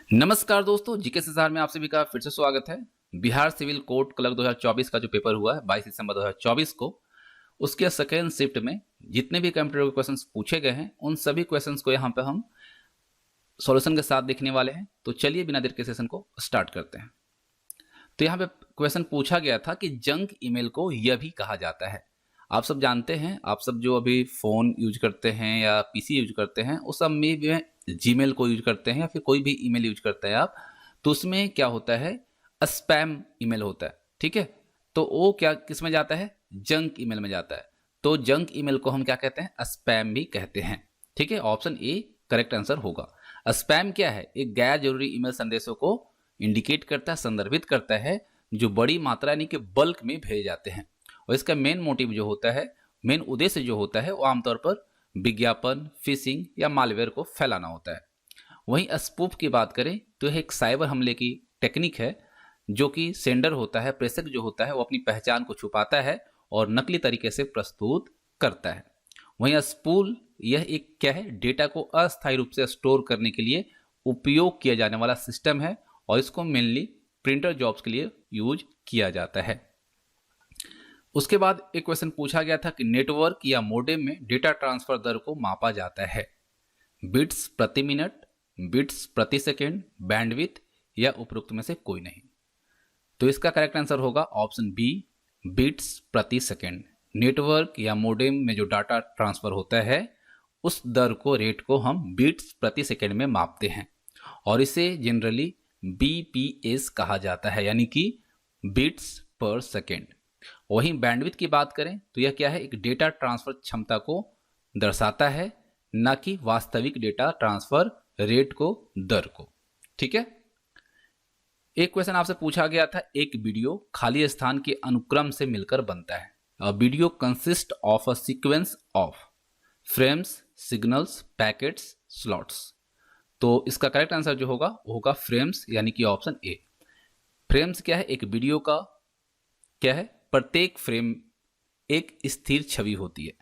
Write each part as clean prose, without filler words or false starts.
नमस्कार दोस्तों, जीके संसार में आप सभी का फिर से स्वागत है। बिहार सिविल कोर्ट क्लर्क 2024 का जो पेपर हुआ है 22 दिसंबर 2024 को, उसके सेकेंड शिफ्ट में जितने भी कंप्यूटर के क्वेश्चंस पूछे गए हैं उन सभी क्वेश्चंस को यहाँ पे हम सॉल्यूशन के साथ देखने वाले हैं। तो चलिए बिना देर के सेशन को स्टार्ट करते हैं। तो यहाँ पे क्वेश्चन पूछा गया था कि जंक ईमेल को यह भी कहा जाता है। आप सब जानते हैं, आप सब जो अभी फ़ोन यूज करते हैं या पीसी यूज करते हैं उस सब में भी जीमेल को यूज करते हैं या फिर कोई भी ईमेल यूज करते हैं आप, तो उसमें क्या होता है, स्पैम ईमेल होता है। ठीक है, तो वो क्या किस में जाता है, जंक ईमेल में जाता है। तो जंक ईमेल को हम क्या कहते हैं, स्पैम भी कहते हैं। ठीक है, ऑप्शन ए करेक्ट आंसर होगा। स्पैम क्या है, एक गैर जरूरी ईमेल संदेशों को इंडिकेट करता है, संदर्भित करता है, जो बड़ी मात्रा यानी कि बल्क में भेजे जाते हैं। और इसका मेन मोटिव जो होता है, मेन उद्देश्य जो होता है वो आमतौर पर विज्ञापन, फिशिंग या मालवेयर को फैलाना होता है। वहीं स्पूफ की बात करें तो यह एक साइबर हमले की टेक्निक है, जो कि सेंडर होता है, प्रेषक जो होता है वो अपनी पहचान को छुपाता है और नकली तरीके से प्रस्तुत करता है। वहीं स्पूल यह एक क्या है, डेटा को अस्थायी रूप से स्टोर करने के लिए उपयोग किया जाने वाला सिस्टम है और इसको मेनली प्रिंटर जॉब्स के लिए यूज किया जाता है। उसके बाद एक क्वेश्चन पूछा गया था कि नेटवर्क या मोडेम में डेटा ट्रांसफर दर को मापा जाता है बिट्स प्रति मिनट, बिट्स प्रति सेकेंड, बैंडविड्थ या उपरोक्त में से कोई नहीं। तो इसका करेक्ट आंसर होगा ऑप्शन बी, बिट्स प्रति सेकेंड। नेटवर्क या मोडेम में जो डाटा ट्रांसफर होता है उस दर को, रेट को हम बिट्स प्रति सेकेंड में मापते हैं और इसे जनरली बीपीएस कहा जाता है, यानी कि बिट्स पर सेकेंड। वहीं बैंडविड्थ की बात करें तो यह क्या है, एक डेटा ट्रांसफर क्षमता को दर्शाता है, ना कि वास्तविक डेटा ट्रांसफर रेट को, दर को। ठीक है, एक क्वेश्चन आपसे पूछा गया था, एक वीडियो खाली स्थान के अनुक्रम से मिलकर बनता है। A video consist of a sequence of frames, signals, packets, slots. तो इसका करेक्ट आंसर जो होगा वो होगा फ्रेम्स, यानी कि ऑप्शन ए। फ्रेम्स क्या है, एक वीडियो का क्या है, प्रत्येक फ्रेम एक स्थिर छवि होती है।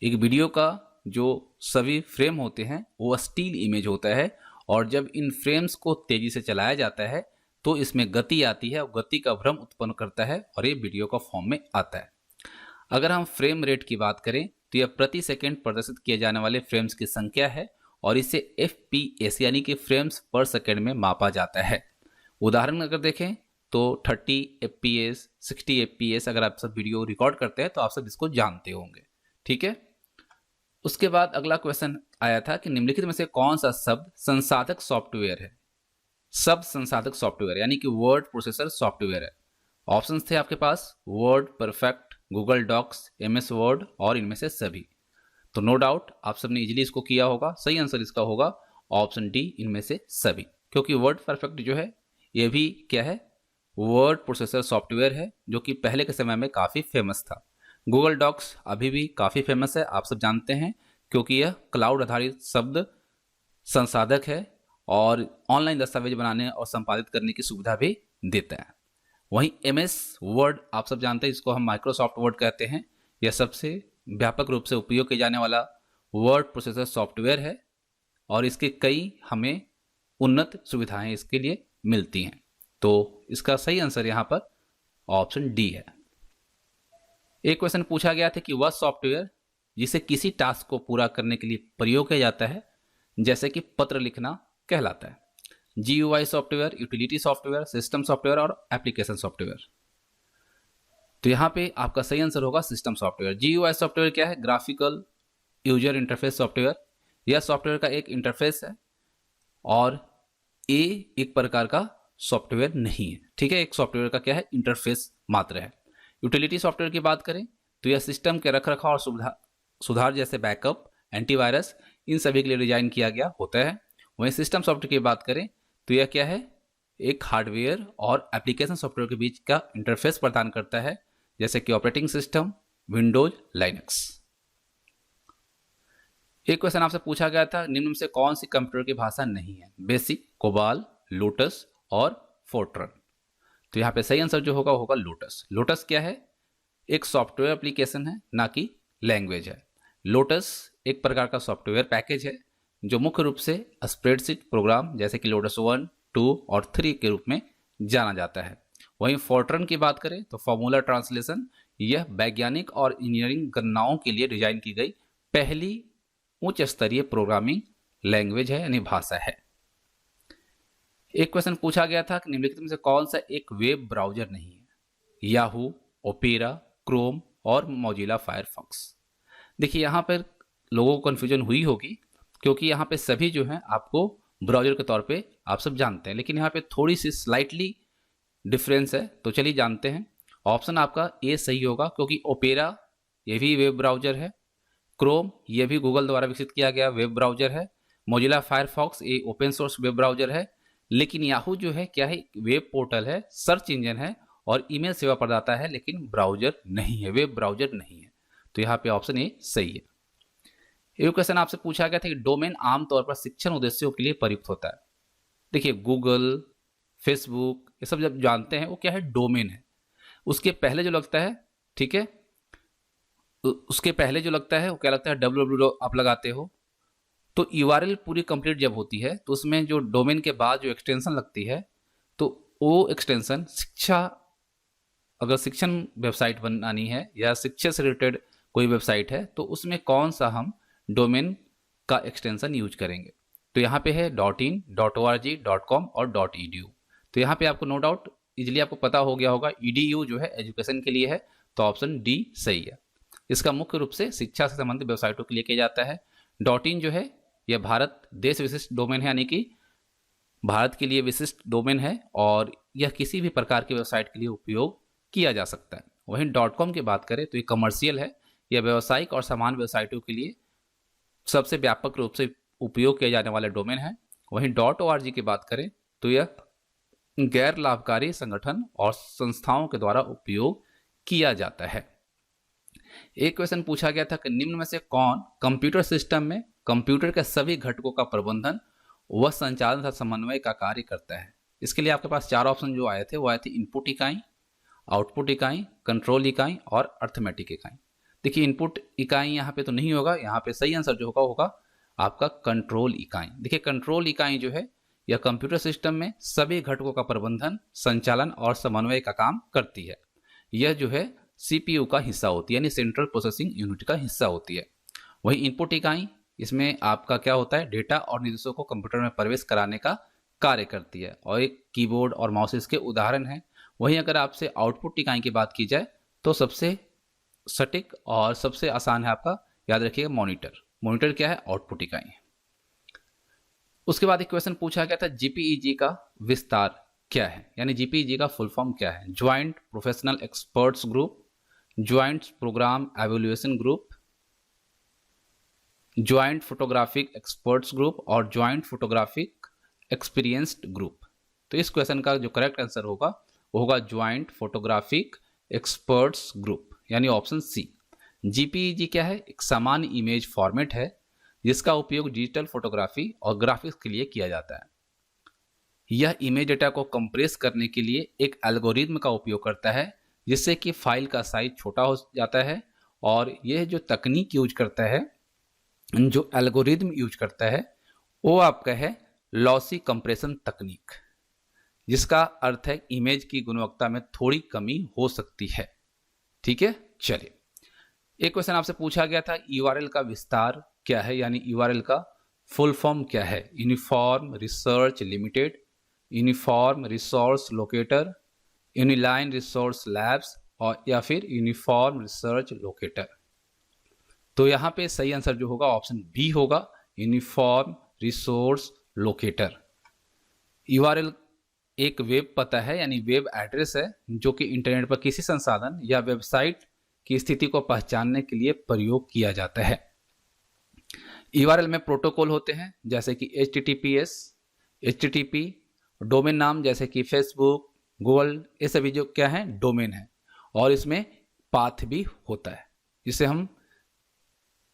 एक वीडियो का जो सभी फ्रेम होते हैं वो स्टिल इमेज होता है और जब इन फ्रेम्स को तेजी से चलाया जाता है तो इसमें गति आती है और गति का भ्रम उत्पन्न करता है और ये वीडियो का फॉर्म में आता है। अगर हम फ्रेम रेट की बात करें तो यह प्रति सेकेंड प्रदर्शित किए जाने वाले फ्रेम्स की संख्या है और इसे FPS यानी कि फ्रेम्स पर सेकेंड में मापा जाता है। उदाहरण अगर देखें तो 30 FPS, 60 FPS अगर आप सब वीडियो रिकॉर्ड करते हैं तो आप सब इसको जानते होंगे। ठीक है, उसके बाद अगला क्वेश्चन आया था कि निम्नलिखित में से कौन सा शब्द संसाधक सॉफ्टवेयर है। शब्द संसाधक सॉफ्टवेयर यानी कि वर्ड प्रोसेसर सॉफ्टवेयर है। ऑप्शंस थे आपके पास WordPerfect, Google Docs, MS Word और इनमें से सभी। तो नो डाउट आप सबने इजीली इसको किया होगा। सही आंसर इसका होगा ऑप्शन डी, इनमें से सभी, क्योंकि वर्ड परफेक्ट जो है ये भी क्या है, वर्ड प्रोसेसर सॉफ्टवेयर है जो कि पहले के समय में काफ़ी फेमस था। गूगल डॉक्स अभी भी काफ़ी फेमस है, आप सब जानते हैं, क्योंकि यह क्लाउड आधारित शब्द संसाधक है और ऑनलाइन दस्तावेज बनाने और संपादित करने की सुविधा भी देता है। वहीं MS वर्ड आप सब जानते हैं, इसको हम माइक्रोसॉफ्ट वर्ड कहते हैं। यह सबसे व्यापक रूप से उपयोग किया जाने वाला वर्ड प्रोसेसर सॉफ्टवेयर है और इसके कई हमें उन्नत सुविधाएं इसके लिए मिलती हैं। तो इसका सही आंसर यहाँ पर ऑप्शन डी है। एक क्वेश्चन पूछा गया था कि वह सॉफ्टवेयर जिसे किसी टास्क को पूरा करने के लिए प्रयोग किया जाता है, जैसे कि पत्र लिखना, कहलाता है। GUI software, utility software, system software और एप्लीकेशन सॉफ्टवेयर। तो यहाँ पे आपका सही आंसर होगा सिस्टम सॉफ्टवेयर। GUI सॉफ्टवेयर क्या है, ग्राफिकल यूजर इंटरफेस सॉफ्टवेयर। यह सॉफ्टवेयर का एक इंटरफेस है और एक प्रकार का सॉफ्टवेयर नहीं है। ठीक है, एक सॉफ्टवेयर का क्या है, इंटरफेस मात्र है। यूटिलिटी सॉफ्टवेयर की बात करें तो यह सिस्टम के रखरखाव और सुधार जैसे बैकअप, एंटीवायरस, इन सभी के लिए डिजाइन किया गया होता है। वहीं सिस्टम सॉफ्टवेयर की बात करें तो यह क्या है, एक हार्डवेयर और एप्लीकेशन सॉफ्टवेयर के बीच का इंटरफेस प्रदान करता है, जैसे कि ऑपरेटिंग सिस्टम, विंडोज, लाइनक्स। एक क्वेश्चन आपसे पूछा गया था, निम्न में से कौन सी कंप्यूटर की भाषा नहीं है, बेसिक, कोबाल, लोटस और फोर्ट्रन। तो यहाँ पे सही आंसर जो होगा होगा लोटस। लोटस क्या है, एक सॉफ्टवेयर एप्लीकेशन है, ना कि लैंग्वेज है। लोटस एक प्रकार का सॉफ्टवेयर पैकेज है जो मुख्य रूप से स्प्रेडशीट प्रोग्राम जैसे कि लोटस 1, 2 और 3 के रूप में जाना जाता है। वहीं फोर्ट्रन की बात करें तो फॉर्मूला ट्रांसलेशन, यह वैज्ञानिक और इंजीनियरिंग गणनाओं के लिए डिजाइन की गई पहली उच्च स्तरीय प्रोग्रामिंग लैंग्वेज है यानी भाषा है। एक क्वेश्चन पूछा गया था कि निम्नलिखित में से कौन सा एक वेब ब्राउजर नहीं है? याहू, ओपेरा, क्रोम और मोजिला फायरफॉक्स। देखिए यहाँ पर लोगों को कन्फ्यूजन हुई होगी क्योंकि यहाँ पे सभी जो हैं आपको ब्राउजर के तौर पे आप सब जानते हैं, लेकिन यहाँ पे थोड़ी सी स्लाइटली डिफरेंस है। तो चलिए जानते हैं। ऑप्शन आपका ए सही होगा क्योंकि ओपेरा ये भी वेब ब्राउजर है, क्रोम ये भी गूगल द्वारा विकसित किया गया वेब ब्राउजर है, मोजिला फायरफॉक्स ये ओपन सोर्स वेब ब्राउजर है, लेकिन याहू जो है क्या है, वेब पोर्टल है, सर्च इंजन है और ईमेल सेवा प्रदाता है, लेकिन ब्राउजर नहीं है, वेब ब्राउजर नहीं है। तो यहाँ पे ऑप्शन ए सही है। एक क्वेश्चन आपसे पूछा गया था कि डोमेन आमतौर पर शिक्षण उद्देश्यों के लिए प्रयुक्त होता है। देखिए गूगल, फेसबुक ये सब जब जानते हैं वो क्या है, डोमेन है। उसके पहले जो लगता है, ठीक है, उसके पहले जो लगता है वो क्या लगता है, www आप लगाते हो तो URL पूरी कंप्लीट जब होती है तो उसमें जो डोमेन के बाद जो एक्सटेंशन लगती है तो वो एक्सटेंशन शिक्षा, अगर शिक्षण वेबसाइट बनानी है या शिक्षा से रिलेटेड कोई वेबसाइट है तो उसमें कौन सा हम डोमेन का एक्सटेंशन यूज करेंगे। तो यहाँ पे है .in, .org, .com और .edu। तो यहाँ पे आपको नो डाउट इजीली आपको पता हो गया होगा edu जो है एजुकेशन के लिए है, तो ऑप्शन डी सही है। इसका मुख्य रूप से शिक्षा से संबंधित वेबसाइटों के लिए किया जाता है। .in जो है यह भारत देश विशिष्ट डोमेन है, यानी कि भारत के लिए विशिष्ट डोमेन है और यह किसी भी प्रकार की वेबसाइट के लिए उपयोग किया जा सकता है। वहीं .com की बात करें तो ये कमर्शियल है, यह व्यावसायिक और सामान्य वेबसाइटों के लिए सबसे व्यापक रूप से उपयोग किया जाने वाला डोमेन है। वहीं .org की बात करें तो यह गैर लाभकारी संगठन और संस्थाओं के द्वारा उपयोग किया जाता है। एक क्वेश्चन पूछा गया था कि निम्न में से कौन कंप्यूटर सिस्टम में कंप्यूटर के सभी घटकों का प्रबंधन व संचालन तथा समन्वय का कार्य करता है। इसके लिए आपके पास 4 ऑप्शन जो आए थे वो आए थे इनपुट इकाई, आउटपुट इकाई, कंट्रोल इकाई और अर्थमेटिक इकाई। देखिए इनपुट इकाई यहाँ पे तो नहीं होगा, यहाँ पे सही आंसर जो होगा आपका कंट्रोल इकाई। देखिए कंट्रोल इकाई जो है यह कंप्यूटर सिस्टम में सभी घटकों का प्रबंधन, संचालन और समन्वय का काम करती है। यह जो है CPU का हिस्सा होती है, यानी सेंट्रल प्रोसेसिंग यूनिट का हिस्सा होती है। वही इनपुट इकाई, इसमें आपका क्या होता है, डेटा और निर्देशों को कंप्यूटर में प्रवेश कराने का कार्य करती है और एक कीबोर्ड और माउस इसके उदाहरण हैं। वहीं अगर आपसे आउटपुट इकाई की बात की जाए तो सबसे सटीक और सबसे आसान है आपका, याद रखिएगा, मॉनिटर। मॉनिटर क्या है, आउटपुट इकाई। उसके बाद एक क्वेश्चन पूछा गया था JPEG का विस्तार क्या है, यानी JPEG का फुल फॉर्म क्या है। Joint professional experts group, joint programme evaluation group, joint photographic experts group और ज्वाइंट फोटोग्राफिक एक्सपीरियंस्ड ग्रुप। तो इस क्वेश्चन का जो करेक्ट आंसर होगा वो होगा ज्वाइंट फोटोग्राफिक एक्सपर्ट्स ग्रुप, यानी ऑप्शन सी। JPEG क्या है, एक सामान्य इमेज फॉर्मेट है जिसका उपयोग डिजिटल फोटोग्राफी और ग्राफिक्स के लिए किया जाता है। यह इमेज डेटा को कंप्रेस करने के लिए एक एल्गोरिदम का उपयोग करता है जिससे कि फाइल का साइज छोटा हो जाता है, और यह जो तकनीक यूज करता है, जो एल्गोरिदम यूज करता है वो आपका है लॉसी कंप्रेशन तकनीक, जिसका अर्थ है इमेज की गुणवत्ता में थोड़ी कमी हो सकती है। ठीक है, चलिए एक क्वेश्चन आपसे पूछा गया था URL का विस्तार क्या है, यानी URL का फुल फॉर्म क्या है। Uniform research limited, uniform resource locator, uniline resource labs और या फिर यूनिफॉर्म रिसर्च लोकेटर। तो यहाँ पे सही आंसर जो होगा ऑप्शन बी होगा, यूनिफॉर्म रिसोर्स लोकेटर। URL एक वेब पता है, यानी वेब एड्रेस है जो कि इंटरनेट पर किसी संसाधन या वेबसाइट की स्थिति को पहचानने के लिए प्रयोग किया जाता है। URL में प्रोटोकॉल होते हैं जैसे कि HTTPS, HTTP, डोमेन नाम जैसे कि फेसबुक, गूगल, ये सभी जो क्या है डोमेन है, और इसमें पाथ भी होता है जिसे हम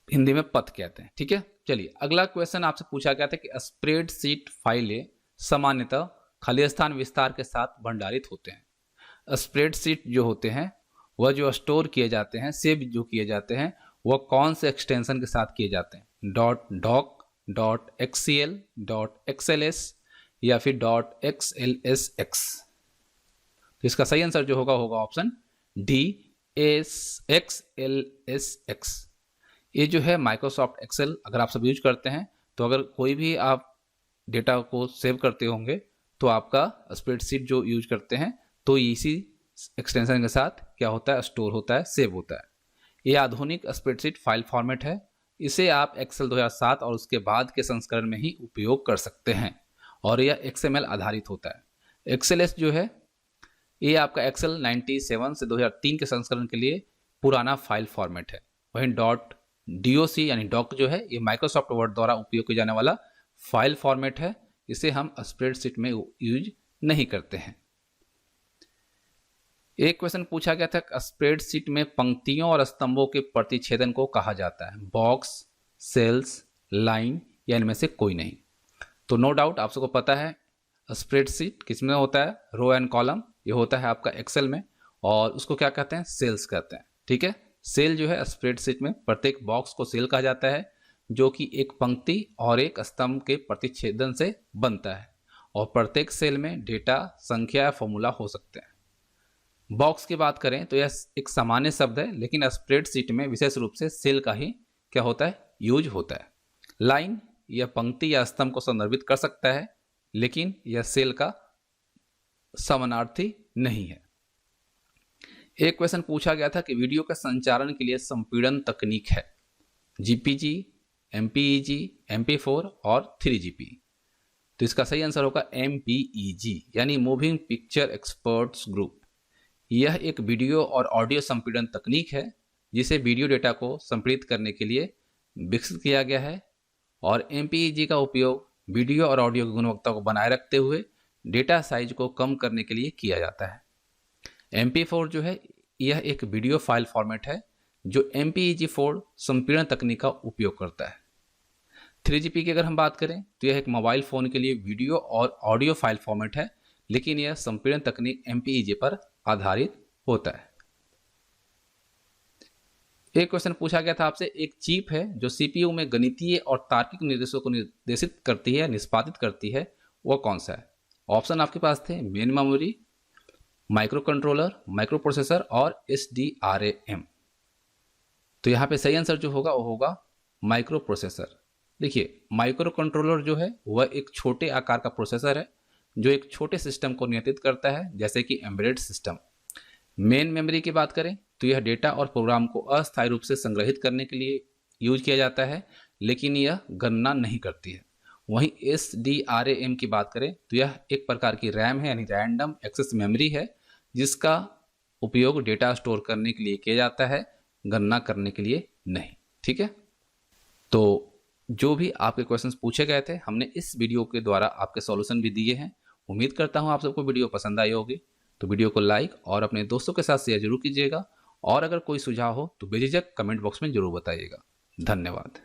हिंदी में पथ कहते हैं। ठीक है, चलिए अगला क्वेश्चन आपसे पूछा गया था कि स्प्रेडशीट फाइलें सामान्यतः खाली स्थान विस्तार के साथ भंडारित होते हैं। स्प्रेडशीट जो होते हैं वह जो स्टोर किए जाते हैं, सेव जो किए जाते हैं, वह कौन से एक्सटेंशन के साथ किए जाते हैं। .doc, .xcl, .xls या फिर .xlsx। तो इसका सही आंसर जो होगा ऑप्शन डी, XLSX। ये जो है माइक्रोसॉफ्ट एक्सेल अगर आप सब यूज करते हैं तो अगर कोई भी आप डेटा को सेव करते होंगे तो आपका स्प्रेडशीट जो यूज करते हैं तो इसी एक्सटेंशन के साथ क्या होता है, स्टोर होता है, सेव होता है। ये आधुनिक स्प्रेडशीट फाइल फॉर्मेट है। इसे आप एक्सेल 2007 और उसके बाद के संस्करण में ही उपयोग कर सकते हैं और यह XML आधारित होता है। XLS जो है ये आपका एक्सेल 97 से 2003 के संस्करण के लिए पुराना फाइल फॉर्मेट है। वहीं .doc यानी डॉक जो है ये माइक्रोसॉफ्ट वर्ड द्वारा उपयोग किया जाने वाला फाइल फॉर्मेट है। इसे हम स्प्रेडशीट में यूज नहीं करते हैं। एक क्वेश्चन पूछा गया था, स्प्रेडशीट में पंक्तियों और स्तंभों के प्रतिच्छेदन को कहा जाता है बॉक्स, सेल्स, लाइन या इनमें से कोई नहीं। तो नो डाउट आप सबको पता है स्प्रेडशीट किसमें होता है, रो एंड कॉलम। ये होता है आपका एक्सेल में और उसको क्या कहते हैं, सेल्स कहते हैं। ठीक है, सेल जो है स्प्रेडशीट में प्रत्येक बॉक्स को सेल कहा जाता है जो कि एक पंक्ति और एक स्तंभ के प्रतिच्छेदन से बनता है और प्रत्येक सेल में डेटा, संख्या या फॉर्मूला हो सकते हैं। बॉक्स की बात करें तो यह एक सामान्य शब्द है लेकिन स्प्रेडशीट में विशेष रूप से सेल का ही क्या होता है, यूज होता है। लाइन यह पंक्ति या स्तंभ को संदर्भित कर सकता है लेकिन यह सेल का समानार्थी नहीं है। एक क्वेश्चन पूछा गया था कि वीडियो के संचारण के लिए संपीड़न तकनीक है GPG, MPEG, MP4 और 3GP। तो इसका सही आंसर होगा MPEG यानी मूविंग पिक्चर एक्सपर्ट्स ग्रुप। यह एक वीडियो और ऑडियो संपीड़न तकनीक है जिसे वीडियो डेटा को संपीड़ित करने के लिए विकसित किया गया है और MPEG का उपयोग वीडियो और ऑडियो की गुणवत्ता को बनाए रखते हुए डेटा साइज को कम करने के लिए किया जाता है। MP4 जो है यह एक वीडियो फाइल फॉर्मेट है जो MPEG-4 संपीड़न तकनीक का उपयोग करता है। 3GP की अगर हम बात करें तो यह एक मोबाइल फ़ोन के लिए वीडियो और ऑडियो फाइल फॉर्मेट है लेकिन यह संपीड़न तकनीक MPEG पर आधारित होता है। एक क्वेश्चन पूछा गया था आपसे, एक चिप है जो CPU में गणितीय और तार्किक निर्देशों को निर्देशित करती है, निष्पादित करती है, वह कौन सा है? ऑप्शन आपके पास थे main memory, micro controller, micro processor और SDRAM। तो यहाँ पे सही आंसर जो होगा वो होगा माइक्रो प्रोसेसर। देखिए माइक्रो कंट्रोलर जो है वह एक छोटे आकार का प्रोसेसर है जो एक छोटे सिस्टम को नियंत्रित करता है जैसे कि एम्बेडेड सिस्टम। मेन मेमोरी की बात करें तो यह डेटा और प्रोग्राम को अस्थायी रूप से संग्रहित करने के लिए यूज किया जाता है लेकिन यह गणना नहीं करती है। वहीं SDRAM की बात करें तो यह एक प्रकार की रैम है यानी रैंडम एक्सेस मेमोरी है जिसका उपयोग डेटा स्टोर करने के लिए किया जाता है, गणना करने के लिए नहीं। ठीक है, तो जो भी आपके क्वेश्चंस पूछे गए थे हमने इस वीडियो के द्वारा आपके सॉल्यूशन भी दिए हैं। उम्मीद करता हूं आप सबको वीडियो पसंद आई होगी। तो वीडियो को लाइक और अपने दोस्तों के साथ शेयर जरूर कीजिएगा और अगर कोई सुझाव हो तो बेझिझक कमेंट बॉक्स में जरूर बताइएगा। धन्यवाद।